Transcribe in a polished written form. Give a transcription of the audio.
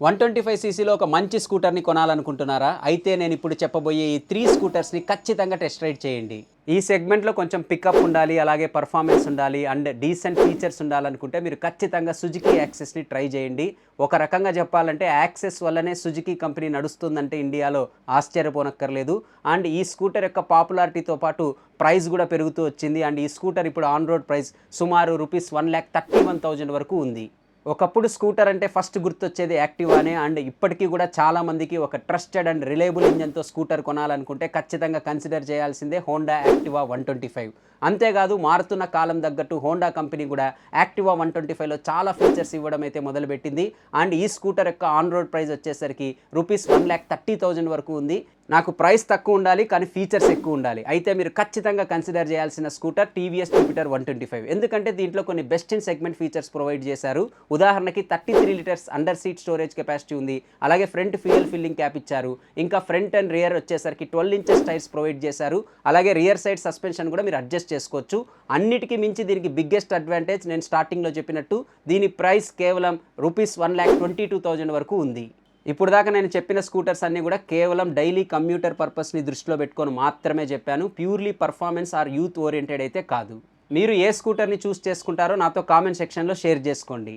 125 సీసీలో ఒక మంచి స్కూటర్ని కొనాలనుకుంటున్నారా? అయితే నేను ఇప్పుడు చెప్పబోయే ఈ 3 స్కూటర్స్‌ని ఖచ్చితంగా టెస్ట్ రైడ్ చేయండి. ఈ సెగ్మెంట్‌లో కొంచెం పికప్ ఉండాలి, అలాగే పర్ఫార్మెన్స్ ఉండాలి అండ్ డీసెంట్ ఫీచర్స్ ఉండాలనుకుంటే మీరు ఖచ్చితంగా సుజుకి యాక్సెస్‌ని ట్రై చేయండి. ఒక రకంగా చెప్పాలంటే యాక్సెస్ వల్లనే సుజుకి కంపెనీ నడుస్తుందంటే ఇండియాలో ఆశ్చర్యపోనక్కర్లేదు. అండ్ ఈ స్కూటర్ యొక్క పాపులారిటీతో పాటు ప్రైస్ కూడా పెరుగుతూ వచ్చింది. అండ్ ఈ స్కూటర్ ఇప్పుడు ఆన్ రోడ్ ప్రైస్ సుమారు రూపీస్ 1,31,000 వరకు ఉంది. ఒకప్పుడు స్కూటర్ అంటే ఫస్ట్ గుర్తొచ్చేది యాక్టివానే. అండ్ ఇప్పటికీ కూడా చాలామందికి ఒక ట్రస్టెడ్ అండ్ రిలయబుల్ ఇంజన్‌తో స్కూటర్ కొనాలనుకుంటే ఖచ్చితంగా కన్సిడర్ చేయాల్సిందే హోండా యాక్టివా 125. అంతేకాదు మారుతున్న కాలం తగ్గట్టు హోండా కంపెనీ కూడా యాక్టివా 125లో చాలా ఫీచర్స్ ఇవ్వడం అయితే మొదలుపెట్టింది. అండ్ ఈ స్కూటర్ యొక్క ఆన్ రోడ్ ప్రైస్ వచ్చేసరికి రూపీస్ 1,30,000 వరకు ఉంది. నాకు ప్రైస్ తక్కువ ఉండాలి కానీ ఫీచర్స్ ఎక్కువ ఉండాలి. అయితే మీరు ఖచ్చితంగా కన్సిడర్ చేయాల్సిన స్కూటర్ టీవీఎస్ జూపిటర్ 125. ఎందుకంటే దీంట్లో కొన్ని best in segment features provide చేశారు. ఉదాహరణకి 33 litres under seat storage capacity ఉంది. అలాగే ఫ్రంట్ ఫ్యూయల్ ఫిల్లింగ్ క్యాప్ ఇచ్చారు. ఇంకా ఫ్రంట్ అండ్ రియర్ వచ్చేసరికి 12 ఇంచెస్ టైర్స్ ప్రొవైడ్ చేశారు. అలాగే రియర్ సైడ్ సస్పెన్షన్ కూడా మీరు అడ్జస్ట్ చేసుకోవచ్చు. అన్నిటికీ మించి దీనికి బిగ్గెస్ట్ అడ్వాంటేజ్ నేను స్టార్టింగ్లో చెప్పినట్టు దీని ప్రైస్ కేవలం రూపీస్ 1,22,000 వరకు ఉంది. ఇప్పుడు దాకా నేను చెప్పిన స్కూటర్స్ అన్నీ కూడా కేవలం డైలీ కమ్యూటర్ పర్పస్ని దృష్టిలో పెట్టుకొని మాత్రమే చెప్పాను. Purely performance or youth oriented అయితే కాదు. మీరు ఏ స్కూటర్ని చూస్ చేసుకుంటారో నాతో కామెంట్ సెక్షన్లో షేర్ చేసుకోండి.